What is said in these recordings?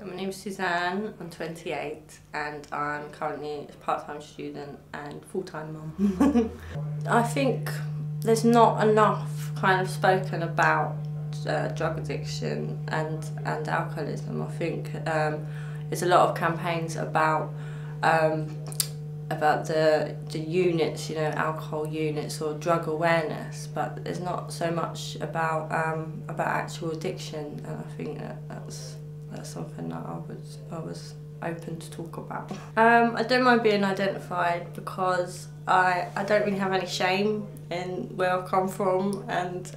My name's Suzanne, I'm 28 and I'm currently a part-time student and full-time mum. I think there's not enough kind of spoken about drug addiction and alcoholism. I think there's a lot of campaigns about the units, you know, alcohol units or drug awareness, but there's not so much about actual addiction, and I think that's something that I was open to talk about. I don't mind being identified because I don't really have any shame in where I've come from, and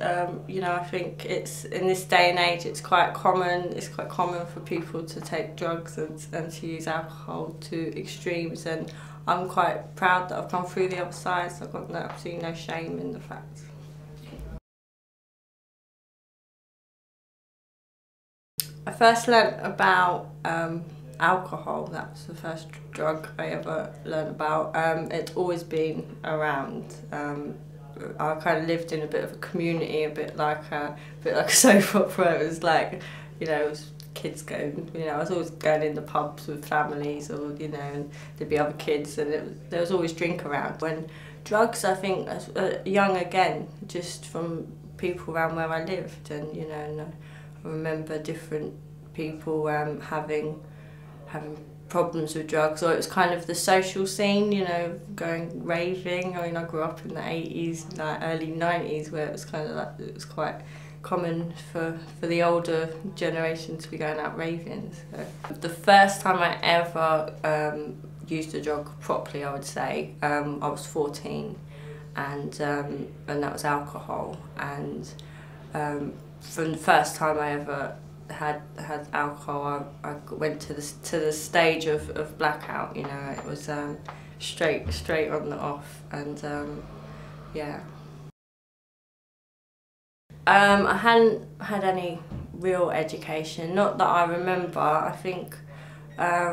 you know, I think it's in this day and age it's quite common. It's quite common for people to take drugs and to use alcohol to extremes, and I'm quite proud that I've come through the other side, so I've got absolutely no shame in the fact. I first learnt about alcohol. That was the first drug I ever learnt about. It's always been around. I kind of lived in a bit of a community, a bit like a soap opera. It was like, you know, it was kids going, you know, I was always going in the pubs with families, or, you know, and there'd be other kids, and there was always drink around. When drugs, I think, young again, just from people around where I lived, and, you know, and I remember different people having problems with drugs, or it was kind of the social scene, you know, going raving. I mean, I grew up in the 80s, like early 90s, where it was kind of like, it was quite common for the older generation to be going out raving. So the first time I ever used a drug properly, I would say, I was 14, and that was alcohol. And from the first time I ever had alcohol, I went to the stage of blackout. You know, it was straight on the off, and yeah. I hadn't had any real education, not that I remember. I think, I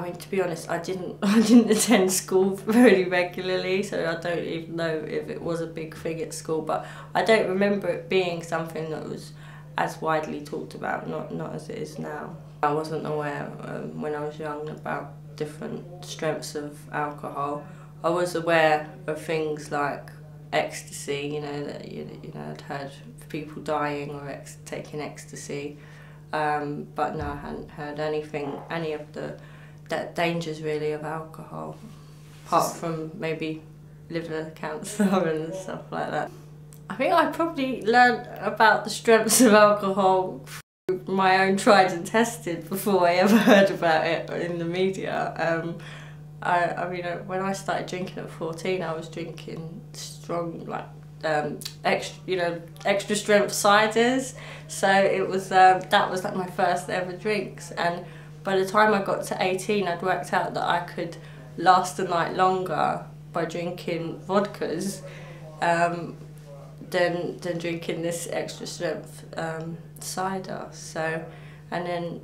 mean, to be honest, I didn't attend school very regularly, so I don't even know if it was a big thing at school, but I don't remember it being something that was as widely talked about, not as it is now. I wasn't aware when I was young about different strengths of alcohol. I was aware of things like ecstasy, you know, that you know, I'd heard of people dying or taking ecstasy, but no, I hadn't heard any of the dangers really of alcohol, apart from maybe liver cancer and stuff like that. I think I probably learned about the strengths of alcohol through my own tried and tested before I ever heard about it in the media. I mean, when I started drinking at 14, I was drinking strong, like extra strength ciders. So it was that was like my first ever drinks. And by the time I got to 18, I'd worked out that I could last a night longer by drinking vodkas than drinking this extra strength cider. So. And then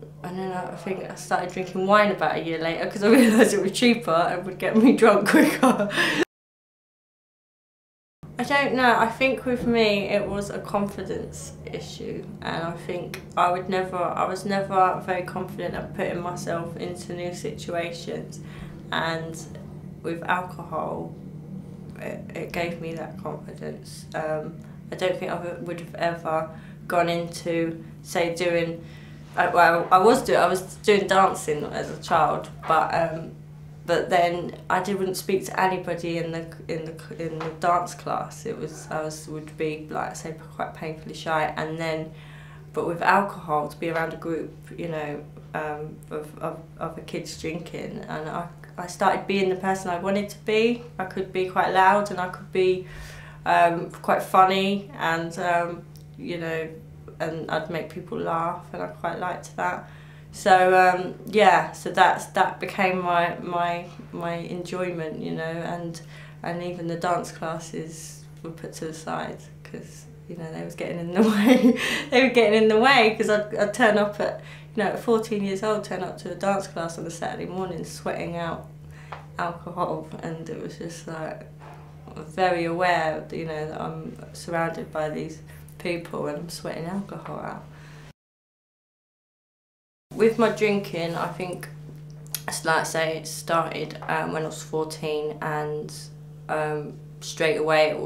I think I started drinking wine about a year later because I realised it was cheaper and would get me drunk quicker. I don't know, I think with me it was a confidence issue, and I think I was never very confident at putting myself into new situations, and with alcohol it gave me that confidence. I don't think I would have ever gone into, say, doing well, I was doing dancing as a child, but then I wouldn't speak to anybody in the dance class. I would be, like, say, quite painfully shy, and then, but with alcohol, to be around a group, you know, of other kids drinking, and I started being the person I wanted to be. I could be quite loud, and I could be quite funny, and you know, and I'd make people laugh, and I quite liked that. So yeah, so that became my enjoyment, you know, and even the dance classes were put to the side because, you know, they was getting in the way. They were getting in the way because I'd turn up at, you know, at 14 years old, turn up to a dance class on a Saturday morning, sweating out alcohol, and it was just like, very aware, you know, that I'm surrounded by these people and I'm sweating alcohol out. With my drinking, I think, like I say, it started when I was 14, and straight away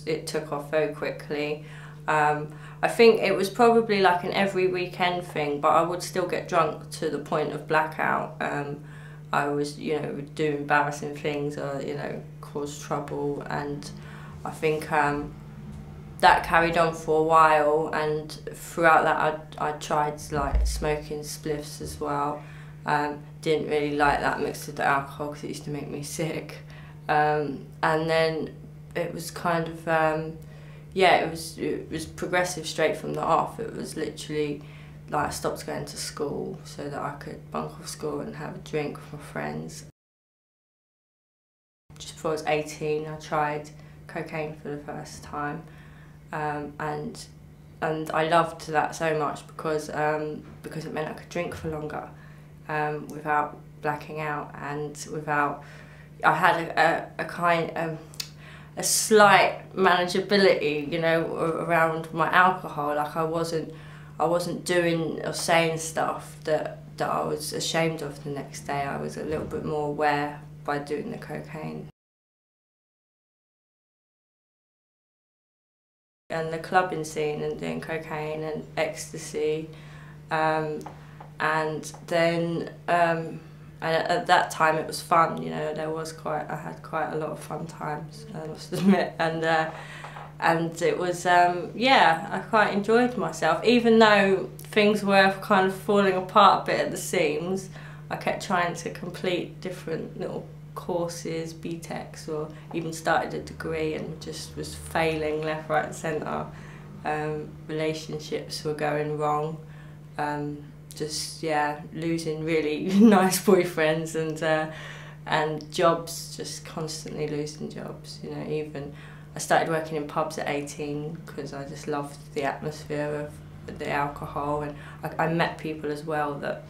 it took off very quickly. I think it was probably like an every weekend thing, but I would still get drunk to the point of blackout. I was, you know, do embarrassing things or, you know, cause trouble, and I think that carried on for a while, and throughout that I tried like smoking spliffs as well. Didn't really like that mixed with the alcohol because it used to make me sick. And then it was kind of, yeah, it was progressive straight from the off. It was literally like I stopped going to school so that I could bunk off school and have a drink with my friends. Just before I was 18, I tried cocaine for the first time, and I loved that so much because it meant I could drink for longer without blacking out, and without, I had a slight manageability, you know, around my alcohol. Like I wasn't doing or saying stuff that I was ashamed of the next day. I was a little bit more aware by doing the cocaine. And the clubbing scene and doing cocaine and ecstasy, and then at that time it was fun, you know. I had quite a lot of fun times, I must admit, and it was, yeah, I quite enjoyed myself. Even though things were kind of falling apart a bit at the seams, I kept trying to complete different little courses, BTECs, or even started a degree and just was failing left, right and centre. Relationships were going wrong. Just, yeah, losing really nice boyfriends, and jobs, just constantly losing jobs, you know. Even I started working in pubs at 18 because I just loved the atmosphere of the alcohol, and I met people as well that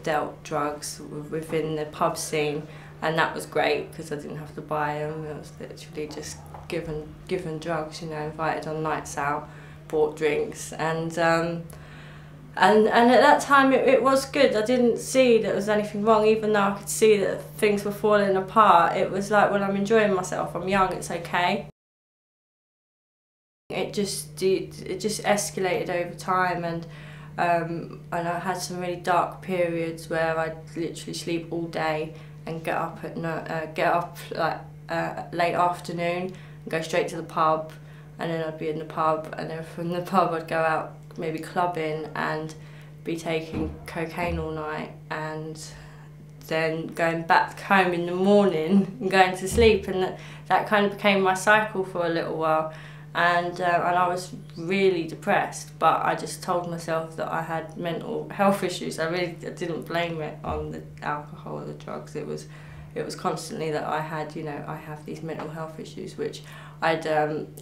dealt drugs within the pub scene, and that was great because I didn't have to buy them. It was literally just given drugs, you know, invited on nights out, bought drinks, and at that time it was good. I didn't see that there was anything wrong, even though I could see that things were falling apart. It was like, well, I'm enjoying myself, I'm young, it's okay. It just escalated over time, and I had some really dark periods where I'd literally sleep all day and get up like late afternoon and go straight to the pub, and then I'd be in the pub, and then from the pub I'd go out maybe clubbing and be taking cocaine all night, and then going back home in the morning and going to sleep, and that kind of became my cycle for a little while. And I was really depressed, but I just told myself that I had mental health issues. I didn't blame it on the alcohol or the drugs. It was constantly that I had, you know, I have these mental health issues, which I'd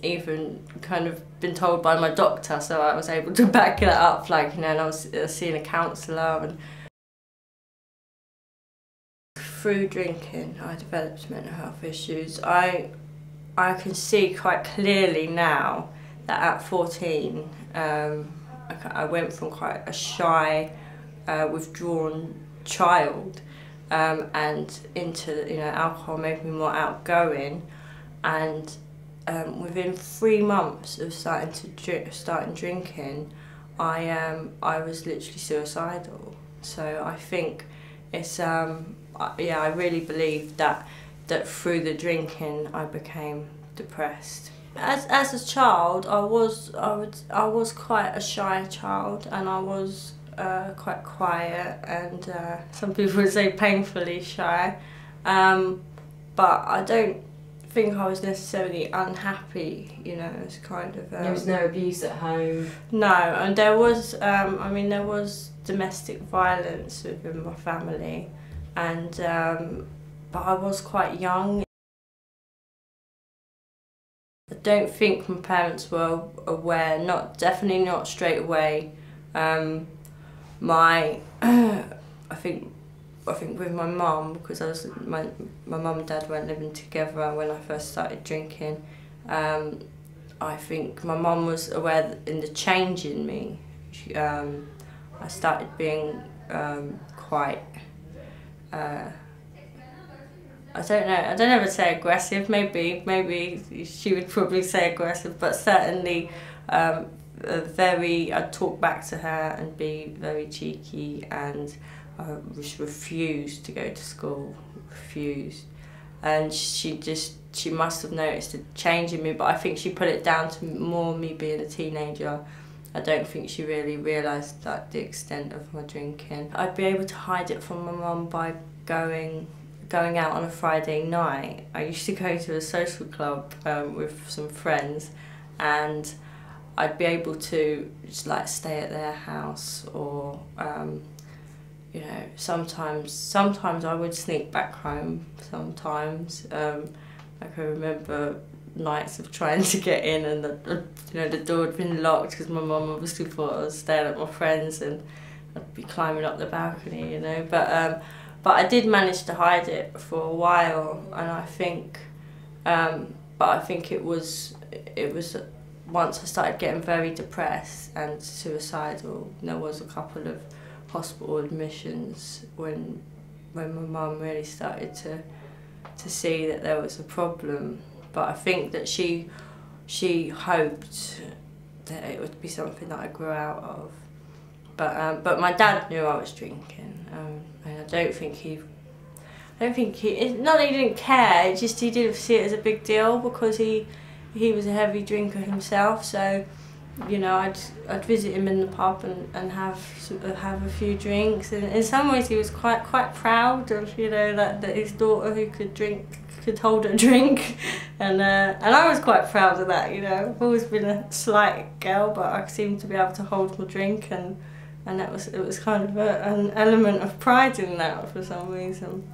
even kind of been told by my doctor, so I was able to back it up, like, you know, and I was seeing a counsellor. And through drinking, I developed mental health issues. I can see quite clearly now that at 14, I went from quite a shy, withdrawn child, and into, you know, alcohol made me more outgoing, and within 3 months of starting drinking, I was literally suicidal. So I think it's, yeah, I really believe that through the drinking I became depressed. As a child, I was quite a shy child, and I was quite quiet, and some people would say painfully shy. But I don't think I was necessarily unhappy, you know. It was kind of... there was no abuse at home? No, and there was, I mean, there was domestic violence within my family, and but I was quite young. I don't think my parents were aware, definitely not straight away. I think with my mum, because my mum and dad weren't living together when I first started drinking. I think my mum was aware in the change in me. I started being quite, I don't know if I'd say aggressive, maybe she would probably say aggressive, but certainly I'd talk back to her and be very cheeky, and just refused to go to school, refused. And she must have noticed a change in me, but I think she put it down to more me being a teenager. I don't think she really realised the extent of my drinking. I'd be able to hide it from my mum by going out on a Friday night. I used to go to a social club with some friends, and I'd be able to just stay at their house, or you know, sometimes I would sneak back home. Sometimes, I can remember nights of trying to get in, and the door had been locked because my mum obviously thought I was staying at my friends, and I'd be climbing up the balcony, you know. But I did manage to hide it for a while, and I think it was once I started getting very depressed and suicidal. There was a couple of hospital admissions when my mum really started to see that there was a problem. But I think that she hoped that it would be something that I grew out of. But my dad knew I was drinking, and I don't think he, not that he didn't care, just he didn't see it as a big deal, because he was a heavy drinker himself. So, you know, I'd visit him in the pub and have a few drinks, and in some ways he was quite proud of, you know, that his daughter who could hold a drink, and I was quite proud of that, you know. I've always been a slight girl, but I seemed to be able to hold my drink, and it was kind of an element of pride in that for some reason.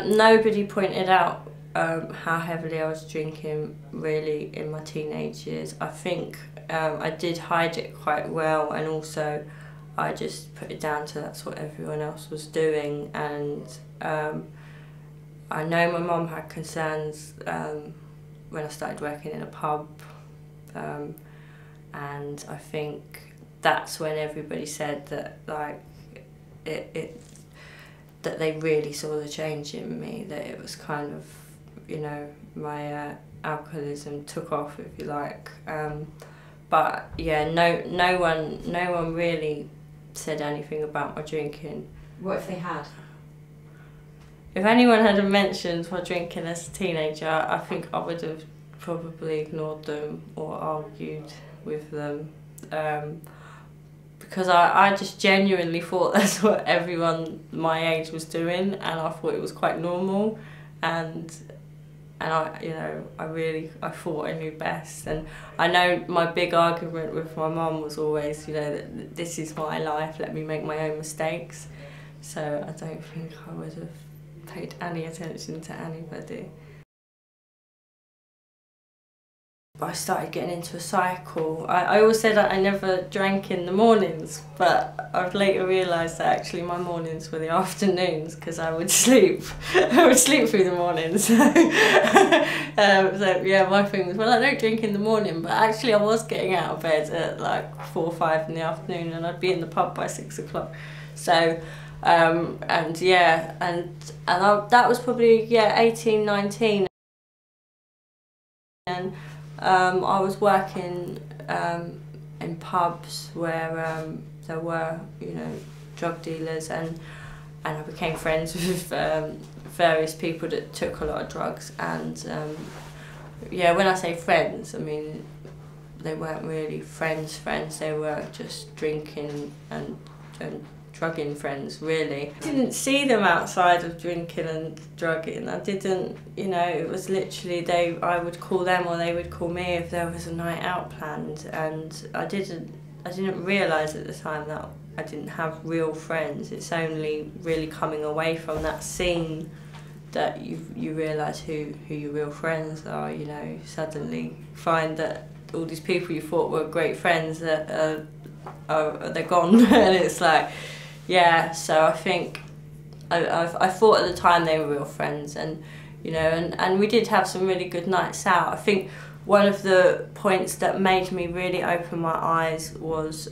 Nobody pointed out how heavily I was drinking really in my teenage years. I think I did hide it quite well, and also I just put it down to that's what everyone else was doing. And I know my mum had concerns when I started working in a pub, and I think that's when everybody said that that they really saw the change in me, that it was kind of, you know, my alcoholism took off, if you like. But yeah, no one really said anything about my drinking. What if they had? If anyone had mentioned my drinking as a teenager, I think I would have probably ignored them or argued with them, because I just genuinely thought that's what everyone my age was doing, and I thought it was quite normal, and I, you know, I thought I knew best. And I know my big argument with my mum was always, you know, that this is my life, let me make my own mistakes. So I don't think I would have paid any attention to anybody. I started getting into a cycle. I always said that I never drank in the mornings, but I've later realised that actually my mornings were the afternoons, because I would sleep. I would sleep through the mornings. So yeah, my thing was, well, I don't drink in the morning, but actually I was getting out of bed at like 4 or 5 in the afternoon, and I'd be in the pub by 6 o'clock. So, and yeah, and that was probably, yeah, 18, 19. And I was working in pubs where there were, you know, drug dealers, and I became friends with various people that took a lot of drugs. And yeah, when I say friends, I mean they weren't really friends, they were just drinking and drugging friends, really. I didn't see them outside of drinking and drugging. I didn't, you know, it was literally I would call them or they would call me if there was a night out planned, and I didn't realise at the time that I didn't have real friends. It's only really coming away from that scene that you realise who your real friends are. You know, you suddenly find that all these people you thought were great friends that they're gone, and it's like, yeah. So I think I thought at the time they were real friends, and you know, and we did have some really good nights out. I think one of the points that made me really open my eyes was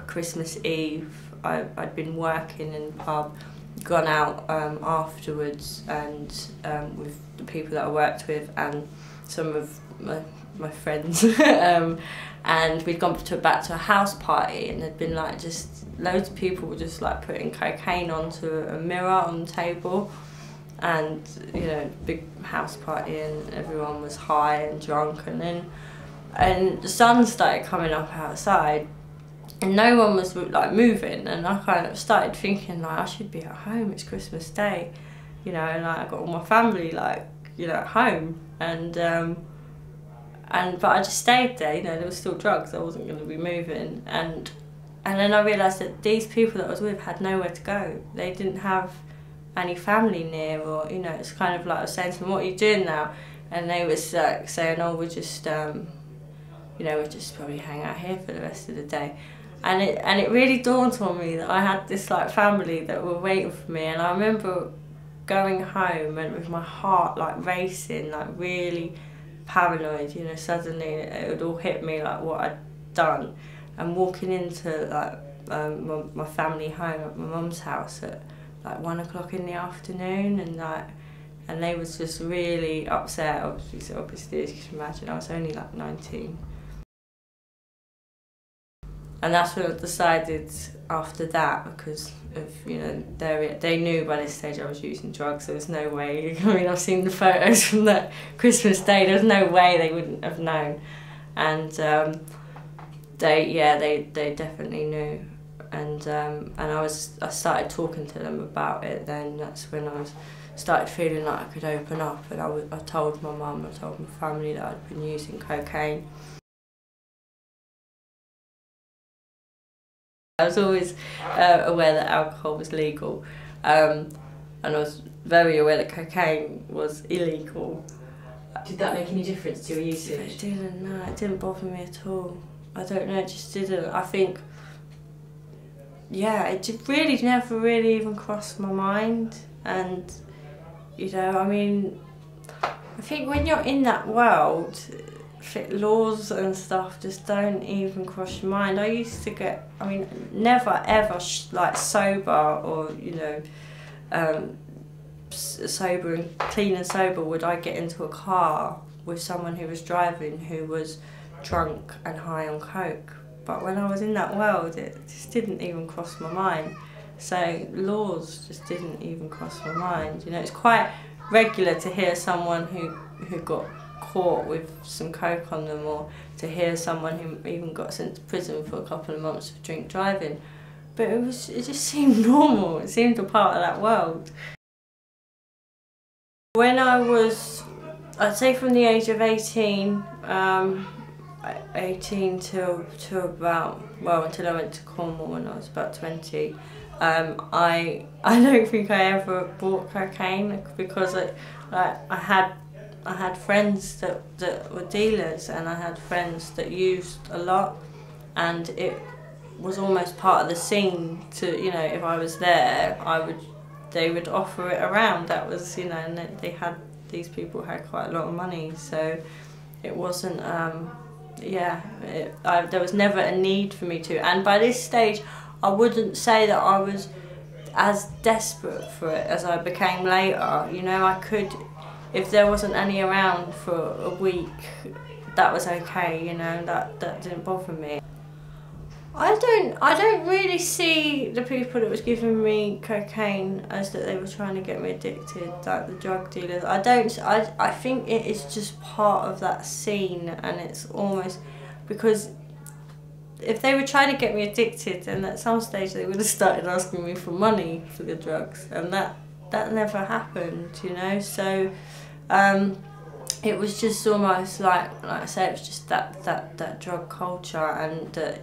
Christmas Eve. I'd been working in the pub, gone out afterwards, and with the people that I worked with and some of my friends, and we'd gone back to a house party, and there'd been like just loads of people just like putting cocaine onto a mirror on the table, and you know, big house party, and everyone was high and drunk, and the sun started coming up outside, and no one was like moving, and I kind of started thinking like, I should be at home, it's Christmas Day, you know, and like, I got all my family like, you know, at home, but I just stayed there, you know, there was still drugs, I wasn't going to be moving, and then I realised that these people that I was with had nowhere to go. They didn't have any family near, or, you know, it's kind of like I was saying to them, what are you doing now? And they was like saying, oh, we're just, you know, we'll just probably hang out here for the rest of the day. And it really dawned on me that I had this like family that were waiting for me, and I remember going home and with my heart like racing, like really paranoid, you know, suddenly it would all hit me like what I'd done, and walking into like my family home at my mum's house at like 1 o'clock in the afternoon, and they was just really upset, obviously as you can imagine, I was only like 19. And that's when I decided after that, because of, you know, they knew by this stage I was using drugs, there was no way, I mean, I've seen the photos from that Christmas Day, there was no way they wouldn't have known. And they definitely knew. And I started talking to them about it then. That's when I started feeling like I could open up, and I told my mum, I told my family that I'd been using cocaine. I was always aware that alcohol was legal, and I was very aware that cocaine was illegal. Did that make any difference to your usage? It didn't, no, it didn't bother me at all. I don't know, it just didn't. I think, yeah, it really never really even crossed my mind. And, you know, I mean, I think when you're in that world, laws and stuff just don't even cross your mind. I used to get, I mean, never ever like sober, or, you know, sober and clean and sober would I get into a car with someone who was driving who was drunk and high on coke. But when I was in that world, it just didn't even cross my mind. So laws just didn't even cross my mind. You know, it's quite regular to hear someone who got caught with some coke on them, or to hear someone who even got sent to prison for a couple of months for drink driving. But it just seemed normal. It seemed a part of that world. When I was, I'd say from the age of 18, 18 till about, well, until I went to Cornwall when I was about 20, I don't think I ever bought cocaine, because I had friends that were dealers, and I had friends that used a lot, and it was almost part of the scene to, you know, if I was there, they would offer it around. That was, you know, and these people had quite a lot of money, so it wasn't, yeah, there was never a need for me to. And by this stage, I wouldn't say that I was as desperate for it as I became later. You know, I could, if there wasn't any around for a week, that was okay, you know, that didn't bother me. I don't really see the people that was giving me cocaine as that they were trying to get me addicted, like the drug dealers. I think it is just part of that scene, and it's almost, because if they were trying to get me addicted, then at some stage they would have started asking me for money for the drugs, and that never happened, you know. So it was just almost like I said, it was just that drug culture, and that,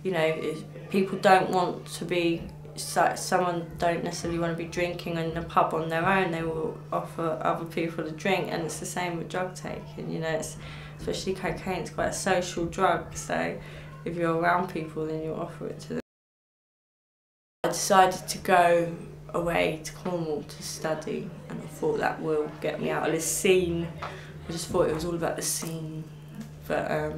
you know, people don't want to be, someone don't necessarily want to be drinking in a pub on their own, they will offer other people a drink, and it's the same with drug taking, you know, especially cocaine, it's quite a social drug, so if you're around people then you'll offer it to them. I decided to go away to Cornwall to study, and I thought that will get me out of this scene I just thought it was all about the scene. But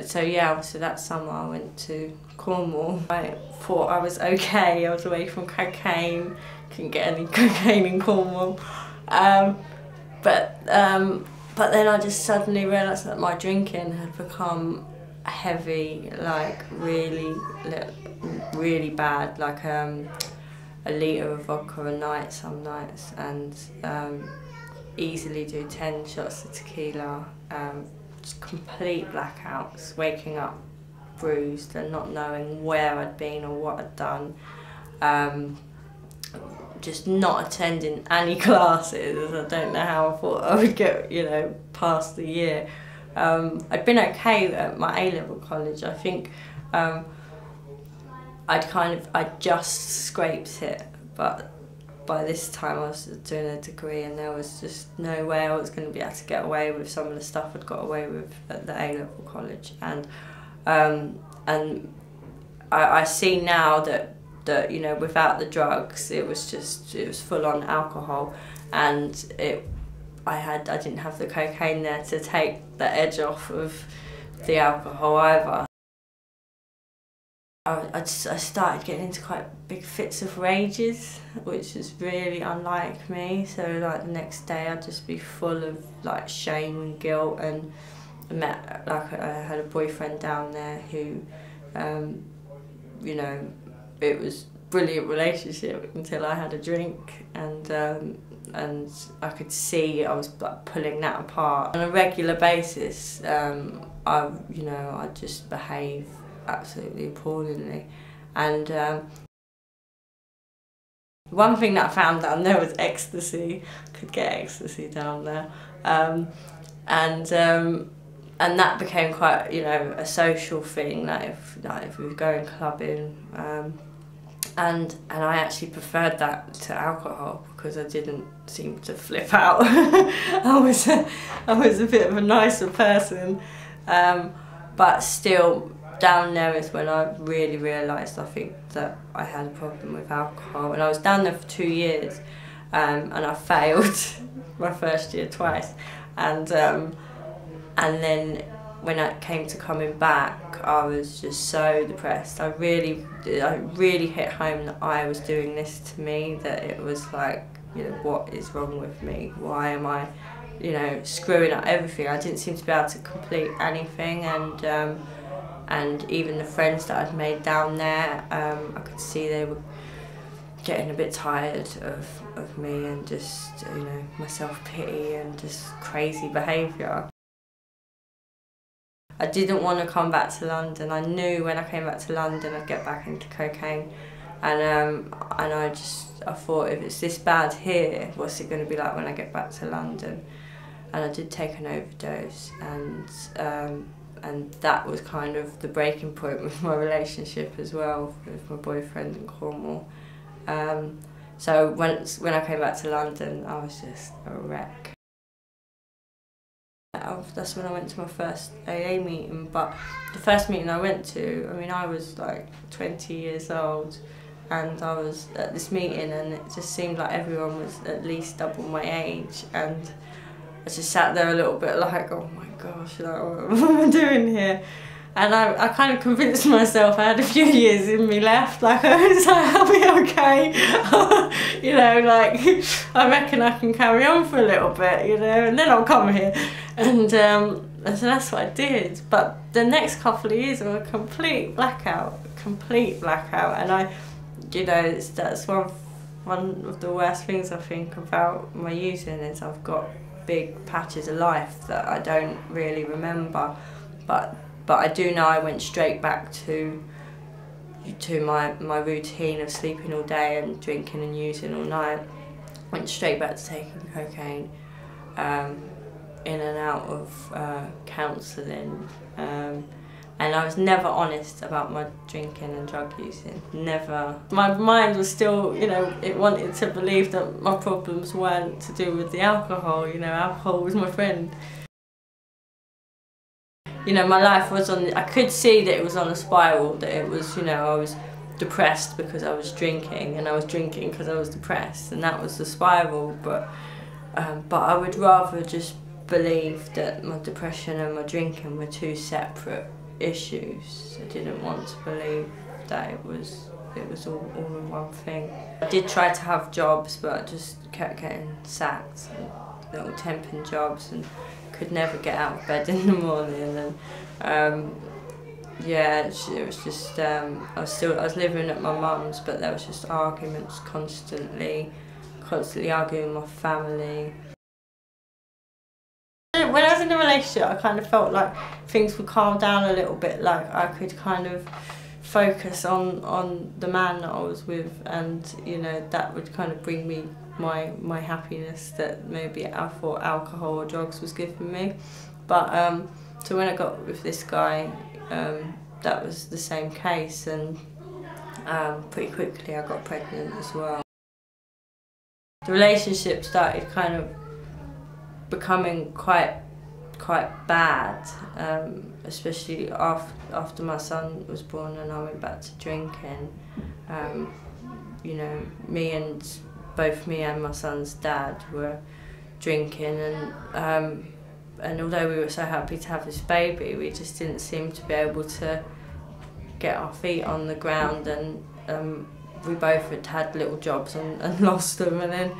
so yeah, so that summer I went to Cornwall. I thought I was okay. I was away from cocaine. Couldn't get any cocaine in Cornwall. But then I just suddenly realised that my drinking had become heavy, like really bad, like a litre of vodka a night some nights, and easily do 10 shots of tequila, just complete blackouts, waking up bruised and not knowing where I'd been or what I'd done. Just not attending any classes. I don't know how I thought I would get, you know, past the year. I'd been okay at my A-level college. I think I'd just scraped it, but by this time I was doing a degree and there was just no way I was going to be able to get away with some of the stuff I'd got away with at the A-level college. And I see now that you know, without the drugs, it was full on alcohol, and I didn't have the cocaine there to take the edge off of the alcohol either. I started getting into quite big fits of rages, which is really unlike me. So like the next day I'd just be full of like shame and guilt, and I had a boyfriend down there who, you know, it was a brilliant relationship until I had a drink, and I could see I was like pulling that apart on a regular basis. I just behave absolutely appallingly, and one thing that I found down there was ecstasy. Could get ecstasy down there, and that became quite, you know, a social thing. Like if we were going clubbing, and I actually preferred that to alcohol because I didn't seem to flip out. I was a bit of a nicer person, but still. Down there is when I really realised, I think, that I had a problem with alcohol. And I was down there for 2 years, and I failed my first year twice. And then when it came to coming back, I was just so depressed. I really hit home that I was doing this to me, that it was like, you know, what is wrong with me? Why am I, you know, screwing up everything? I didn't seem to be able to complete anything, and even the friends that I'd made down there, I could see they were getting a bit tired of me, and just, you know, my self-pity and just crazy behaviour. I didn't want to come back to London. I knew when I came back to London I'd get back into cocaine, and I thought, if it's this bad here, what's it going to be like when I get back to London? And I did take an overdose, and that was kind of the breaking point with my relationship as well, with my boyfriend in Cornwall. So when I came back to London, I was just a wreck. That's when I went to my first AA meeting, but the first meeting I went to, I mean, I was like 20 years old, and I was at this meeting, and it just seemed like everyone was at least double my age, and I just sat there a little bit like, oh my gosh, like, what am I doing here? And I kind of convinced myself I had a few years in me left. Like, I was like, I'll be okay. You know, like, I reckon I can carry on for a little bit, you know, and then I'll come here. And so that's what I did. But the next couple of years were a complete blackout. And I, you know, that's one of the worst things I think about my using, is I've got big patches of life that I don't really remember, but I do know I went straight back to my routine of sleeping all day and drinking and using all night. Went straight back to taking cocaine, in and out of counselling, and I was never honest about my drinking and drug using, never. My mind was still, you know, it wanted to believe that my problems weren't to do with the alcohol, you know, alcohol was my friend. You know, my life was I could see that it was on a spiral, that it was, you know, I was depressed because I was drinking, and I was drinking because I was depressed, and that was the spiral, but I would rather just believed that my depression and my drinking were two separate issues. I didn't want to believe that it was all in one thing. I did try to have jobs, but I just kept getting sacked and little temping jobs and could never get out of bed in the morning. And yeah, it was just I was living at my mum's, but there was just arguments constantly arguing with my family. When I was in a relationship, I kind of felt like things would calm down a little bit, like I could kind of focus on the man that I was with, and you know, that would kind of bring me my happiness that maybe I thought alcohol or drugs was giving me. But so when I got with this guy, that was the same case, and pretty quickly I got pregnant as well. The relationship started kind of becoming quite bad, especially after my son was born and I went back to drinking. You know, both me and my son's dad were drinking, and although we were so happy to have this baby, we just didn't seem to be able to get our feet on the ground, and we both had little jobs and lost them, and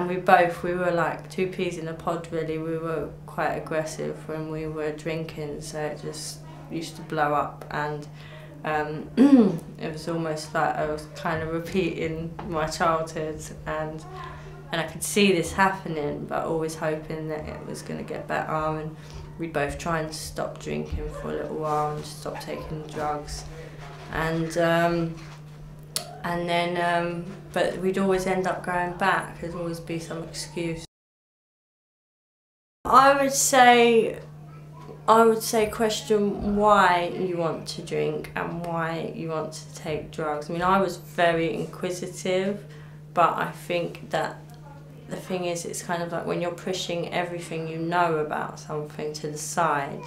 we were like two peas in a pod really. We were quite aggressive when we were drinking, so it just used to blow up, and it was almost like I was kind of repeating my childhood, and I could see this happening, but always hoping that it was going to get better. And we both tried to stop drinking for a little while and stop taking drugs, and then but we'd always end up going back. There'd always be some excuse. I would say question why you want to drink and why you want to take drugs. I mean, I was very inquisitive, but I think that the thing is, it's kind of like when you're pushing everything you know about something to the side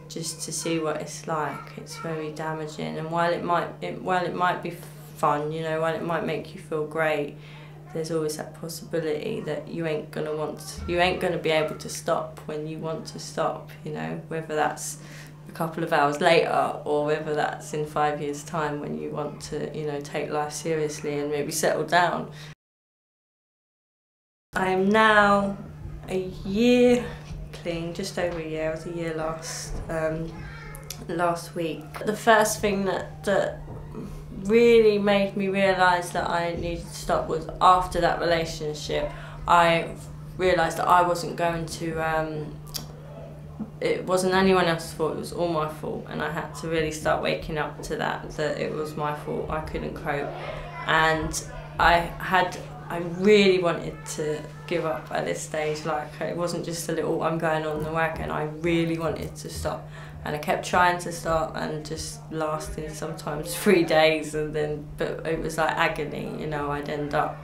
just to see what it's like, it's very damaging. And while it might be fun, you know, while it might make you feel great, there's always that possibility that you ain't gonna be able to stop when you want to stop, you know, whether that's a couple of hours later or whether that's in 5 years' time when you want to, you know, take life seriously and maybe settle down. I am now a year clean, just over a year. I was a year last week. The first thing that really made me realise that I needed to stop was after that relationship. I realised that I wasn't going to, it wasn't anyone else's fault, it was all my fault, and I had to really start waking up to that it was my fault, I couldn't cope. And I really wanted to give up at this stage. Like, it wasn't just a little I'm going on the wagon, I really wanted to stop. And I kept trying to stop and just lasting sometimes 3 days, but it was like agony, you know. I'd end up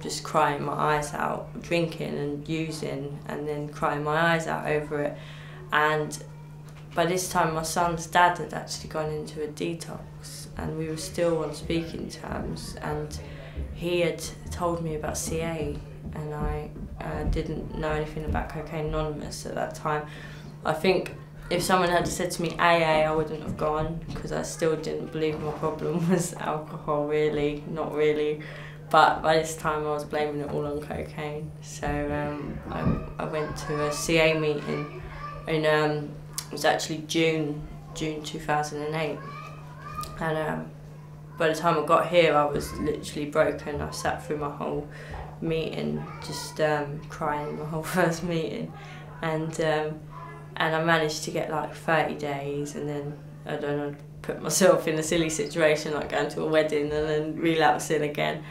just crying my eyes out, drinking and using, and then crying my eyes out over it. And by this time my son's dad had actually gone into a detox, and we were still on speaking terms, and he had told me about CA, and I didn't know anything about Cocaine Anonymous at that time. I think if someone had said to me AA, I wouldn't have gone, because I still didn't believe my problem was alcohol, really, not really. But by this time I was blaming it all on cocaine. So I went to a CA meeting in, it was actually June 2008. And by the time I got here, I was literally broken. I sat through my whole meeting, just crying my whole first meeting. And I managed to get like 30 days, and then, I don't know, put myself in a silly situation like going to a wedding and then relapsing again.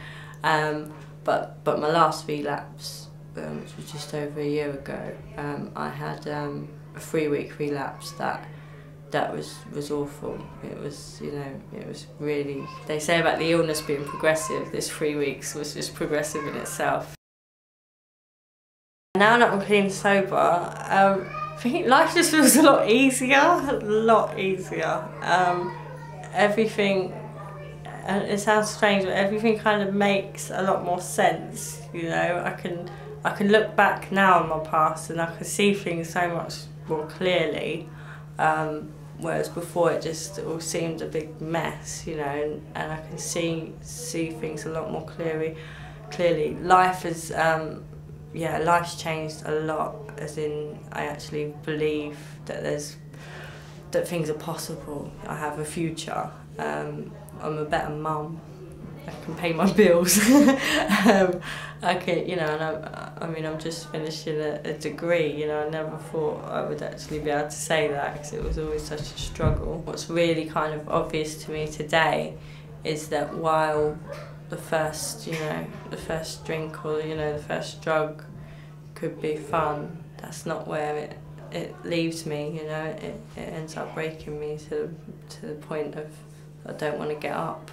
But my last relapse, which was just over a year ago, I had a 3-week relapse that was awful. It was, you know, it was really, they say about the illness being progressive, this 3 weeks was just progressive in itself. Now that I'm clean and sober, I think life just feels a lot easier, everything, and it sounds strange, but everything kind of makes a lot more sense, you know. I can look back now on my past and I can see things so much more clearly, whereas before it just all seemed a big mess, you know, and I can see things a lot more clearly. Life is, yeah, life's changed a lot, as in I actually believe that things are possible. I have a future. I'm a better mum. I can pay my bills. I can, you know, and I mean, I'm just finishing a degree. You know, I never thought I would actually be able to say that, because it was always such a struggle. What's really kind of obvious to me today is that while the first drink or, you know, the first drug could be fun, that's not where it leaves me. You know, it ends up breaking me to the point of I don't want to get up.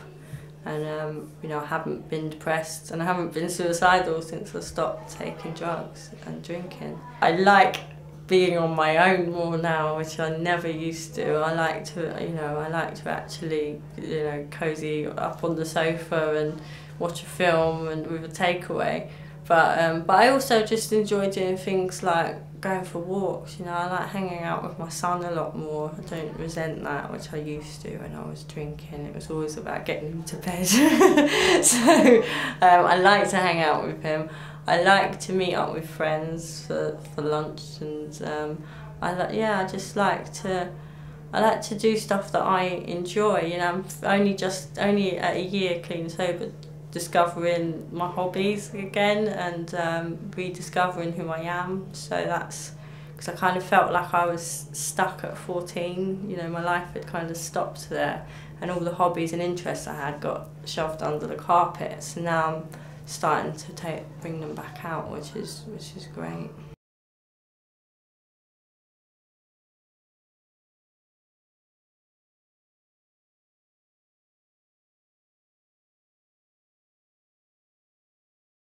And you know, I haven't been depressed and I haven't been suicidal since I stopped taking drugs and drinking. I like being on my own more now, which I never used to. I like to actually, you know, cozy up on the sofa and watch a film and with a takeaway. But I also just enjoy doing things like going for walks. You know, I like hanging out with my son a lot more. I don't resent that, which I used to when I was drinking. It was always about getting him to bed. So I like to hang out with him. I like to meet up with friends for lunch, and I just like to do stuff that I enjoy. You know, I'm only at a year clean sober, discovering my hobbies again and rediscovering who I am. So that's because I kind of felt like I was stuck at 14. You know, my life had kind of stopped there, and all the hobbies and interests I had got shoved under the carpet. So now I'm starting to bring them back out, which is great.